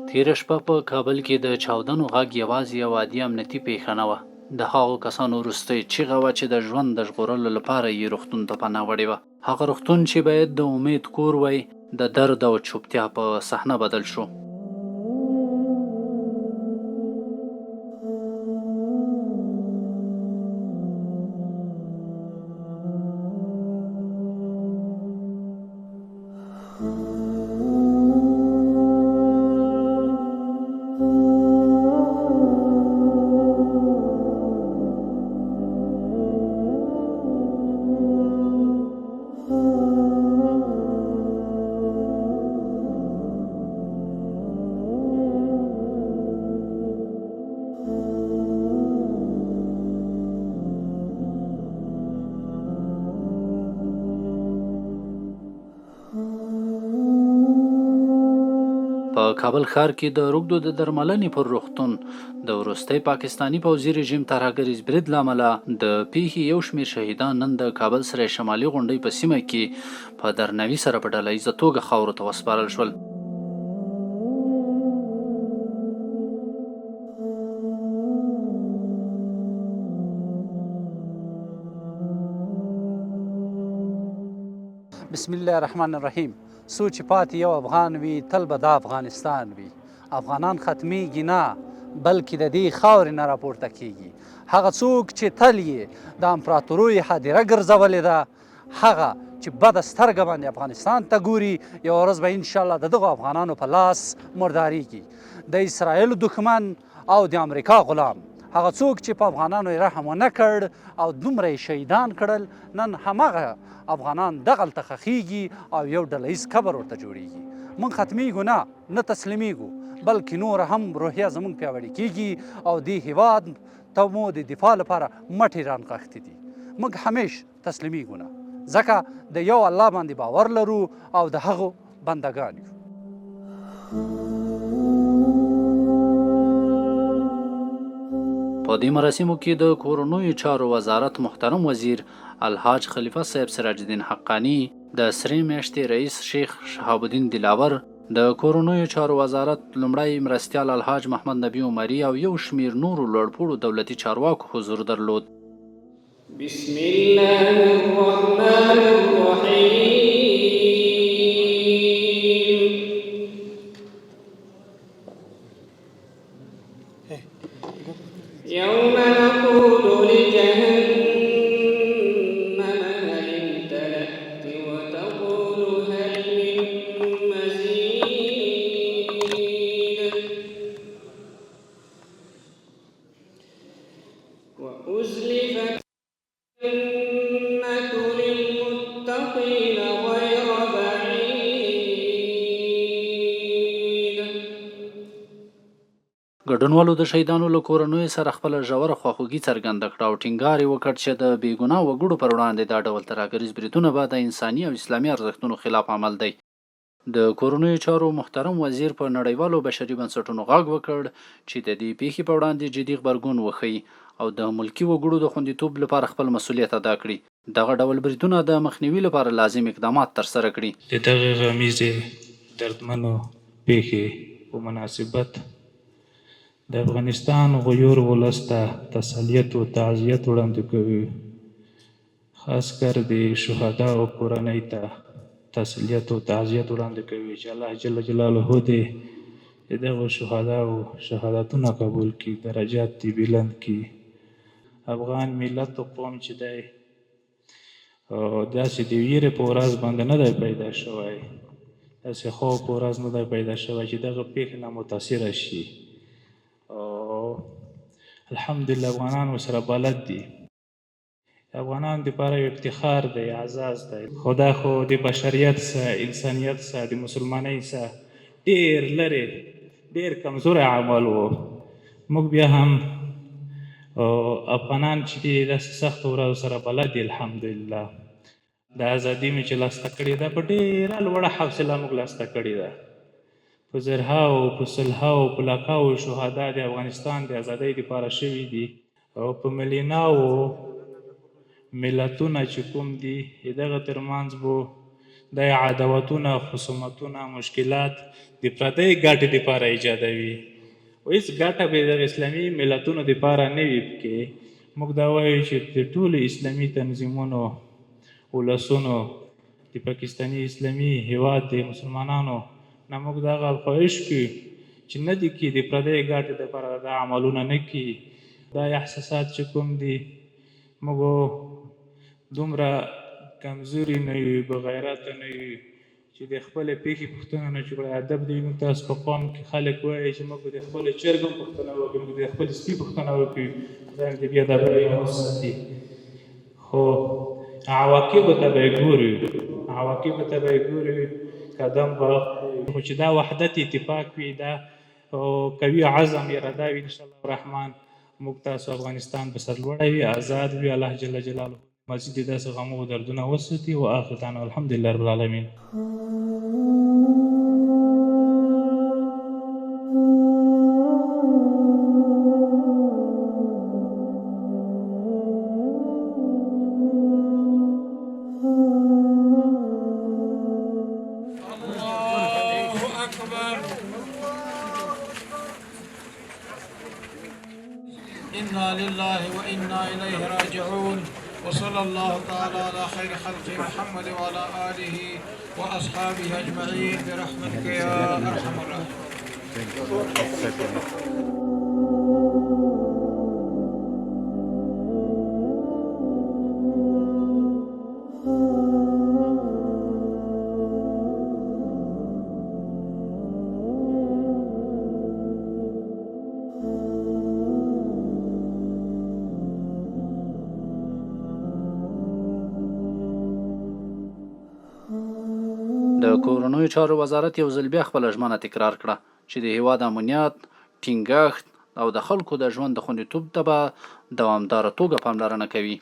تېره شپه په کابل کې د چاودنو غږ یوازې یو عادي امنیتي پیښه نه وه. د هغو کسانو وروستۍ چیغه وه چې د ژوند د ژغورلو لپاره یې روغتون ته پناه وړې وه. هغه روغتون چې باید د امید کور وای، د درد او چوپتیا په صحنه بدل شو. په کابل ښار کې د روږدو د درملنې پر روغتون د وروستي پاکستاني پوځي رژیم ترهګریز برید له امله د پیښې یو شمېر شهیدان نن د کابل سره شمالي غونډۍ په سیمه کې په درناوي سره په ډله ییزه توګه خاورو ته وسپارل شول. بسم الله الرحمن الرحیم. څو چې پاتې یو افغان وي تل به دا افغانستان وي. افغانان ختمیږي نه، بلکې د دې خاورې نه راپورته کیږي. هغه څوک چې تل یې د امپراتوریو هدیره ګرځولې ده، هغه چې بده سترګه باندې افغانستان ته ګوري، یوه ورځ به انشاءالله د دغو افغانانو په لاس مرداریږي. د اسرائیلو دښمن او د امریکا غلام، هغه څوک چې په افغانانو یې رحم ونه کړ او دومره یې شهیدان کړل، نن هماغه افغانان دغلته ښخیږي او یو ډله ییز قبر ورته جوړیږي. موږ ختمیږو نه تسلیمیږو، بلکې نور هم روحیه زموږ پیاوړې کیږي او دې هیواد ته مو د دفاع لپاره مټې رانغښتې دي. موږ همیش تسلیمیږو نه، ځکه د یو الله باندې باور لرو او د هغو بندګان یو. په دې مراسمو کې د کورنیو چارو وزارت محترم وزیر الحاج خلیفه صاحب سراج الدین حقانی، د سرې میاشتې رئیس شیخ شهاب الدین دلاور، د کورنیو چارو وزارت لومړی مرستیال الحاج محمد نبی عمري او یو شمیر نورو لوړپوړو دولتي چارواکو حضور درلود. بسم الله الرحمن الرحیم. يوم نقول لجهنم هل امتلأت وتقول هل من مزيد وأزلفت الجنة للمتقين غير بعيد. ګډونوالو د شهیدانو له کورنیو سره خپله ژوره خواخوږي څرګنده کړه او ټینګار یې وکړ چې د بېګناه وګړو پر وړاندې دا ډول ترهګریز بریدونه به د انساني او اسلامي ارزښتونو خلاف عمل دی. د کورنیو چارو محترم وزیر په نړیوالو بشري بنسټونو غږ وکړ چې د دې پیښې په وړاندې جدي غبرګون وښیي او د ملکي وګړو د خوندیتوب لپاره خپل مسؤلیت ادا کړي. دغه ډول بریدونه د مخنیوي لپاره لازم اقدامات ترسره کړي. د دغه غمیزې دردمنو پیښې په مناسبت د افغانستان غیور ولس ته تسلیت او تعزیت وړاندې کوي. خاص کر د شهداو کورنۍ ته تسلیت او تعزیت وړاندې کوي چې الله جل جلاله دې د دغو شهداو شهادتونه قبول کړي، درجات دې بلند کړي. افغان ملت او قوم چې دی داسې د ویرې په ورځ باندې نه دی پیدا شوی، داسې خوب په ورځ نه دی پیدا شوی چې دغه پیښې نه متاثره شي. الحمدلله افغانان ورسره بلد دي. افغانان دپاره یو افتخار دی، اعزاز دی. خو دا خو د بشریت څخه، انسانیت څخه، د مسلمانۍ څخه ډېر لرې، ډېر کمزوری عمل و. موږ بیا هم افغانان چې دي داسې سختو ورځو سره بلد دي. الحمدلله د ازادي مې چې لاسته کړې ده په ډېره لوړه حوصله موږ لاسته کړې ده. په زرهاو، په سلهاو، په لکاو شهدا د افغانستان د ازادۍ دپاره شوي دي او په میلیوناو ملتونه چې کوم دي د دغه ترمنځ به دا عداوتونه خصومتونه مشکلات د پردۍ ګټې دپاره ایجادوي. هېڅ ګټه به د اسلامي ملتونو دپاره نه وي پکې. موږ دا وایو چې د ټولو اسلامي تنظیمونو ولسونو د پاکستاني اسلامي هیواد د مسلمانانو نه موږ دغه خواهش کوي چې نه دي کې د پردۍ ګټې دپاره دا عملونه نه کړي. دا احساسات چې کوم دي موږ دومره کمزوري نه یو، بغیرته نه یو چې د خپلې پېښې پوښتنه نه کړو. ادب دی موږ تاسو په قوم کې خلک وایي چې موږ د خپلې چرګ هم پوښتنه وکړو، موږ د خپلې سپي پوښتنه وکړو، خدای دې بې ادبۍ نه وساتي. خو عواقبو ته به یې ګورو، عواقبو ته به یې ګورو. قدم به خو چې دا وحدت اتفاق وي، دا قوي عزم اراده وي، انشاءالله الرحمن موږ تاسو افغانستان به سرلوړی وي، آزاد وي. الله جل جلاله مزید داسې غمو دردونه وساتي. و آخر دعوانا الحمدلله رب العالمین. إنا لله وإنا إليه راجعون. وصلى الله تعالى على خير خلق محمد وعلى آله وأصحابه أجمعين برحمتك يا أرحم الراحمين. د کورنیو چارو وزارت یو ځل بیا خپله ژمنه تکرار کړه چې د هیواد امنیت، ټینګښت او د خلکو د ژوند د خوندیتوب ته به دوامداره توګه پاملرنه کوي.